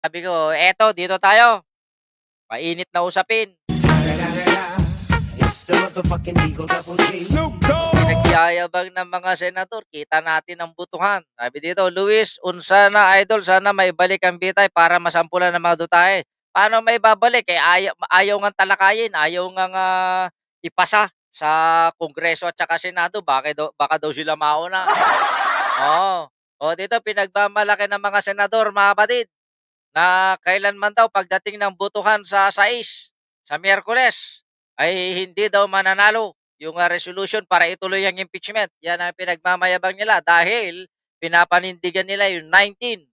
Sabi ko, "Eto dito tayo, mainit na usapin." It's the motherfucking Eagle Double G. Snoop Dogg! Pinagyayabang ng mga senador, kita natin ang butuhan. Sabi dito, "Luis, unsa na idol, sana maibalik ang bitay para masampulan ng mga dutahe." Paano maibabalik, eh, ayaw ayaw ngang talakayin, ayaw ngang, ipasa sa Kongreso at saka Senado, baka daw sila mauna. Oo. O dito pinagmamalaki ng mga senador, mga kapatid, na kailanman daw pagdating ng butuhan sa 6, sa Miyerkules, ay hindi daw mananalo yung resolution para ituloy ang impeachment. Yan ang pinagmamayabang nila dahil pinapanindigan nila yung 19,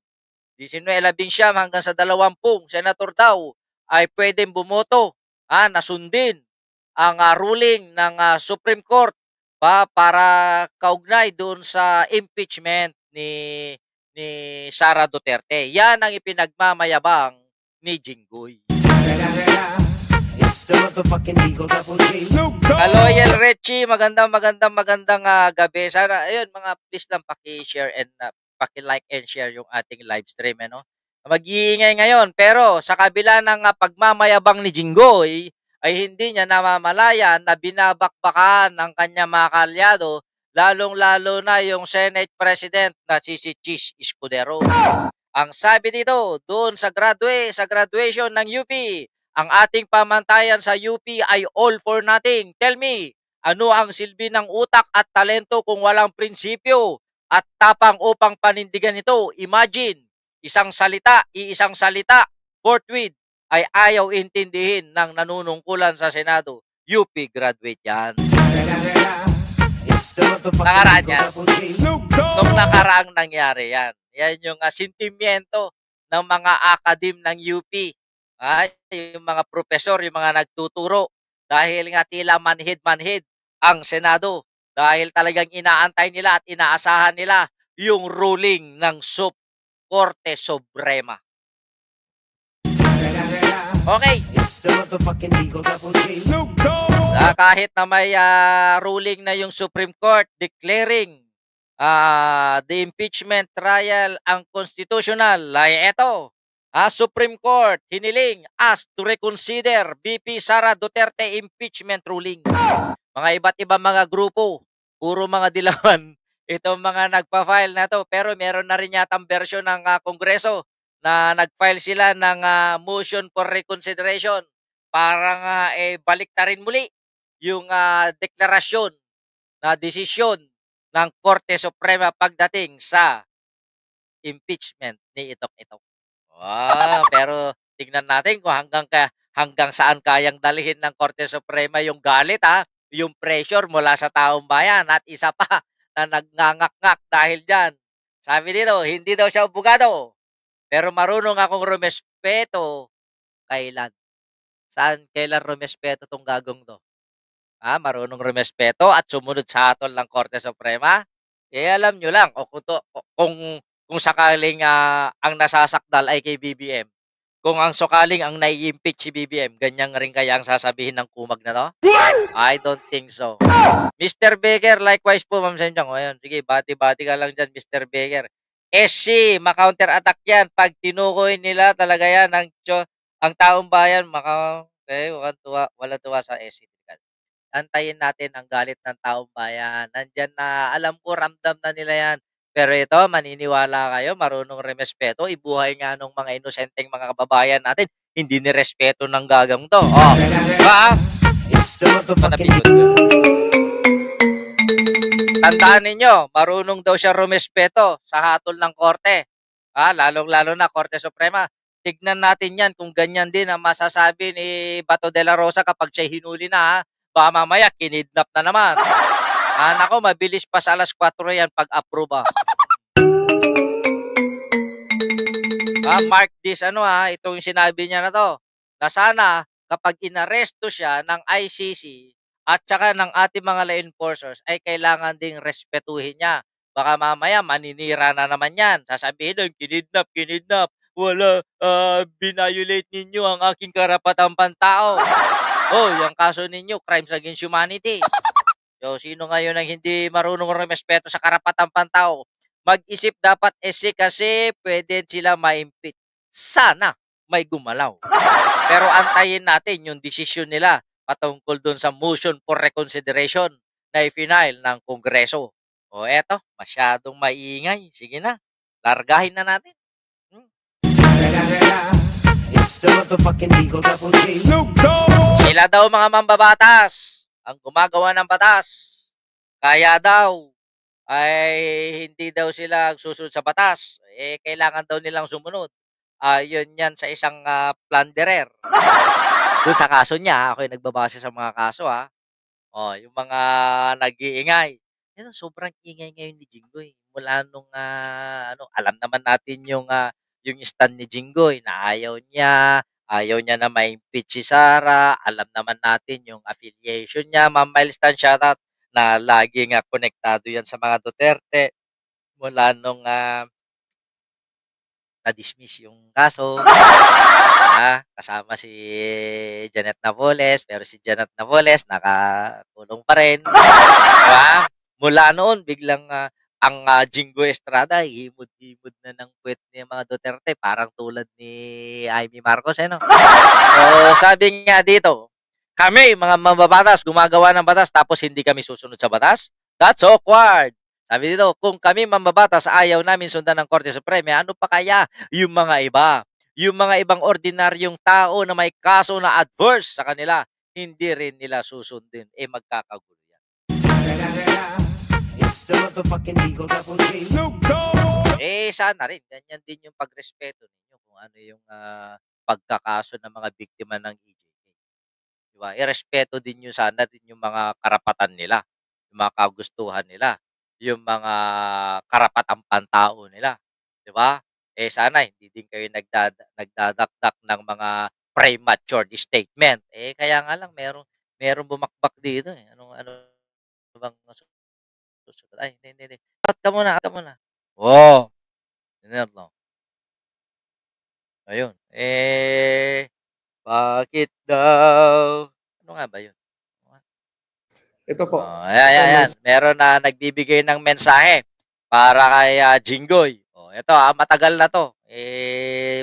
19, 11 hanggang sa 20 senator daw ay pwedeng bumoto, na sundin ang ruling ng Supreme Court para kaugnay doon sa impeachment ni Sara Duterte. Yan ang ipinagmamayabang ni Jinggoy. It's the motherfucking Eagle Double G. Snoop Dogg! Kaloyal Richie, magandang gabi. Sana, ayun mga please lang paki-share and paki-like and share yung ating live stream, ano. Mag-iingay ngayon pero sa kabila ng pagmamayabang ni Jinggoy ay hindi niya namamalayan na binabakbakan ng kanyang mga kalyado, lalong-lalo na yung Senate President na si Chis Escudero. Ang sabi dito, doon sa graduation ng UP, ang ating pamantayan sa UP ay all for nothing. Tell me, ano ang silbi ng utak at talento kung walang prinsipyo at tapang upang panindigan ito? Imagine, iisang salita, forthwith, ay ayaw intindihin ng nanunungkulan sa Senado. UP graduate yan. It's the motherfucking Nakaraan Eagle yan. Double G. Snoop Dogg! Nung nakaraang nangyari yan. Yan yung sentimiento ng mga akadim ng UP. Yung mga profesor, yung mga nagtuturo. Dahil nga tila manhid-manhid ang Senado. Dahil talagang inaantay nila at inaasahan nila yung ruling ng Korte Suprema. Okay. It's the motherfucking Eagle Double G. Snoop Dogg! Kahit na may ruling na yung Supreme Court declaring the impeachment trial ang constitutional, ay eto, Supreme Court hiniling us to reconsider VP Sara Duterte impeachment ruling. Mga iba't ibang mga grupo, puro mga dilawan, itong mga nagpa-file na to, pero meron na rin yatang version ng Kongreso na nag-file sila ng motion for reconsideration para nga baliktarin muli yung deklarasyon na desisyon ng Korte Suprema pagdating sa impeachment ni Itok-Itok. Pero tingnan natin kung hanggang saan kayang dalhin ng Korte Suprema yung galit, yung pressure mula sa taong bayan at isa pa na nagnganganak dahil diyan. Sabi dito, hindi daw siya abogado, pero marunong akong rumespeto. Kailan? Kailan rumespeto tong gagong 'to? Marunong rumespeto at sumunod sa hatol ng Korte Suprema? Alam nyo lang o kung sakaling ang nasasakdal ay kay BBM, kung ang sakaling ang nai-impeach si BBM, ganyan rin kaya ang sasabihin ng kumag na 'to? I don't think so. Mr. Baker, likewise po, Ma'am Senjang. O ayun, sige, bati-bati ka lang diyan, Mr. Baker. SC, ma-counter-attack yan. Pag tinukoy nila talaga yan ang taong bayan, walang tuwa sa SC. Antayin natin ang galit ng taong bayan. Nandiyan na, alam ko, ramdam na nila yan. Pero ito, maniniwala kayo, marunong remespeto, ibuhay nga nung mga inosenteng mga kababayan natin, hindi ni respeto ng gagang to. Ba? It's the motherfucking Manapikot yun. Tandaan ninyo, marunong daw siya rumespeto sa hatol ng korte. Lalong-lalo na Korte Suprema. Tignan natin yan kung ganyan din ang masasabi ni Bato de la Rosa kapag siya hinuli na. Baka mamaya kinidnap na naman. Nako, mabilis pa sa alas 4 yan pag-approve. Mark this itong sinabi niya na to. Na sana kapag inaresto siya ng ICC at saka ng ating mga law enforcers ay kailangan ding respetuhin niya. Baka mamaya maninira na naman yan. Sasabihin nun, kinidnap. Wala, binayolate ninyo ang aking karapatang pantao. Yung kaso ninyo, crimes against humanity. So, sino ngayon ang hindi marunong rumespeto sa karapatang pantao? Mag-isip dapat kasi pwede sila ma-impeach sana may gumalaw. Pero antayin natin yung desisyon nila patungkol dun sa motion for reconsideration na i-file ng Kongreso. O eto, masyadong maingay. Sige na, largahin na natin. It's the motherfucking Eagle Double G. Sila daw mga mambabatas ang gumagawa ng batas. Kaya daw ay hindi daw sila susunod sa batas. Kailangan daw nilang sumunod. Yun yan sa isang plunderer. Doon sa kaso niya, ako yung nagbabase sa mga kaso yung mga nag-iingay. Yan, sobrang ingay ngayon ni Jinggoy. Mula nung alam naman natin yung stand ni Jinggoy na ayaw niya na ma-impeach si Sara. Alam naman natin yung affiliation niya, Ma'am Milestone, shoutout, na lagi nga konektado yan sa mga Duterte mula nung na-dismiss yung kaso. Kasama si Janet Navoles, pero si Janet Navoles nakakulong pa rin. Diba? Mula noon, biglang ang Jinggoy Estrada, himod-himod na ng puwet ni mga Duterte, parang tulad ni Amy Marcos, no? So, sabi nga dito, kami, mga mambabatas, gumagawa ng batas tapos hindi kami susunod sa batas? That's awkward. Sabi dito, kung kami mambabatas ayaw namin sundan ng Korte Suprema, ano pa kaya yung mga iba? Yung mga ibang ordinaryong tao na may kaso na adverse sa kanila, hindi rin nila susundin. Magkakagulo yan. It's the motherfucking Eagle Double G. Sana rin. Ganyan din yung pagrespeto ninyo kung ano yung pagkakaso ng mga biktima ng EJK. Diba? Irespeto din nyo sana din yung mga karapatan nila, yung mga kagustuhan nila, yung mga karapatang pantao nila. Diba? Sana hindi din kayo nagdadakdak ng mga premature statement. Kaya nga lang merong bumakbak dito. Ano bang susunod? Ay, hindi. Cut ka muna. Oh, ganun lang. Ayun. Bakit daw? Ano nga ba yun? Ito po. Ayan. Meron na nagbibigay ng mensahe para kay Jinggoy. Ito matagal na to.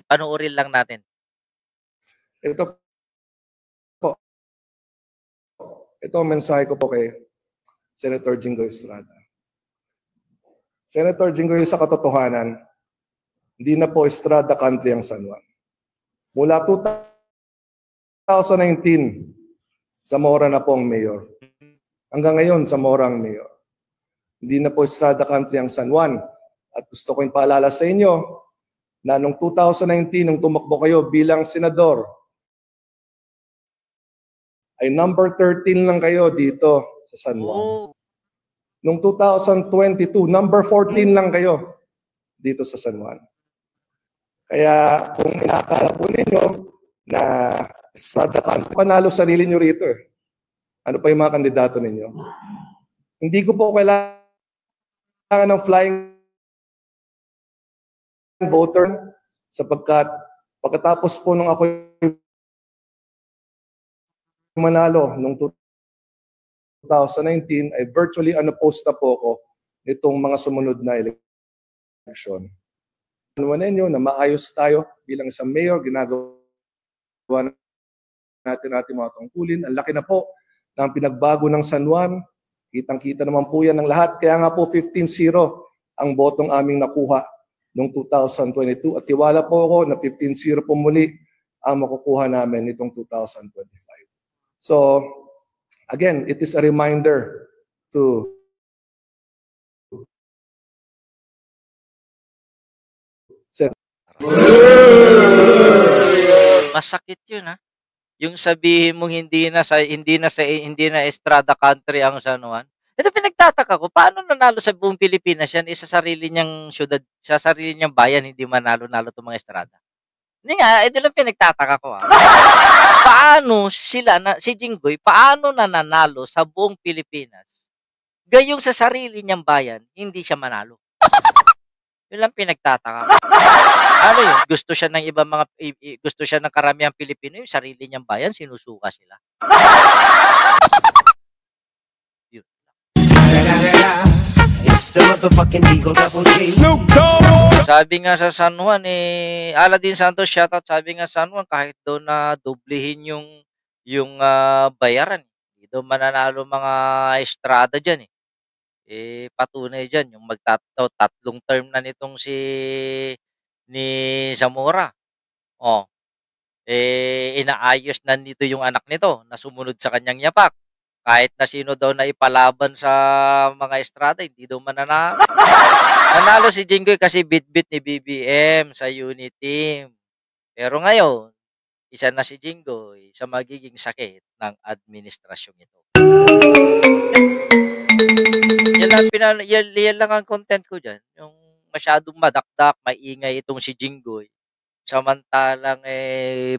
Panuorin lang natin. Ito po. Ito ang mensahe ko po kay Senator Jinggoy Estrada. Senator Jinggoy, sa katotohanan, hindi na po Estrada country ang San Juan. Mula 2019, Zamora na po ang mayor. Hanggang ngayon, Zamora ang mayor. Hindi na po Estrada country ang San Juan. At gusto ko yung paalala sa inyo na noong 2019, nung tumakbo kayo bilang senador, ay number 13 lang kayo dito sa San Juan. Noong 2022, number 14 lang kayo dito sa San Juan. Kaya kung inakala po ninyo na Estrada country, panalo sarili nyo rito Ano pa yung mga kandidato ninyo? Hindi ko po kailangan ng flying voter sapagkat pagkatapos po nung ako manalo nung 2019 ay virtually unopposed na po ako nitong mga sumunod na eleksyon. Ano ninyo na maayos tayo bilang isang mayor, ginagawa natin mga tungkulin. Ang laki na po ng pinagbago ng San Juan. Kitang-kita naman po yan ng lahat. Kaya nga po 15-0 ang botong aming nakuha noong 2022 at tiwala po ako na 15-0 po muli ang makukuha namin nitong 2025. So, again, it is a reminder to masakit yun yung sabihin mong hindi na Estrada country ang San Juan. Ito pinagtataka ko, paano nanalo sa buong Pilipinas yan, sa sarili niyang syudad, sa sarili niyang bayan, hindi manalo-nalo itong mga Estrada. Hindi nga, ito lang pinagtataka ko Paano si Jinggoy, paano nananalo sa buong Pilipinas? Gayong sa sarili niyang bayan, hindi siya manalo. Yun lang pinagtataka ko. Ano yun? Gusto siya ng karamihang Pilipino, yung sarili niyang bayan, sinusuka sila. Yun. the motherfucking Eagle Double G. Sabi nga sa San Juan, Aladdin Santos, shoutout, sabi nga San Juan, kahit daw na doblehin yung bayaran, hindi daw mananalo mga Estrada dyan patunay dyan, yung tatlong term na nitong ni Zamora. Inaayos na nito yung anak nito na sumunod sa kanyang yapak. Kahit na sino daw na ipalaban sa mga Estrada, hindi daw mananalo. Nanalo si Jinggoy kasi bit-bit ni BBM sa unit team. Pero ngayon, isa na si Jinggoy sa magiging sakit ng administrasyong ito. Yan lang ang content ko dyan. Yung masyadong madakdak, maingay itong si Jinggoy. Samantalang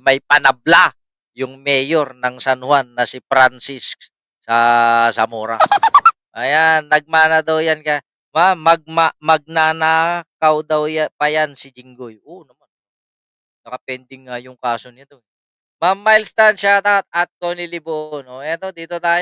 may panabla yung mayor ng San Juan na si Francis sa Zamora. Ayan, nagmana daw yan ka. Magnanakaw daw pa yan si Jinggoy. Oo naman. Nakapending nga yung kaso nito. Ma'am Miles Tan, shoutout at Tony Libon. Eto, dito tayo.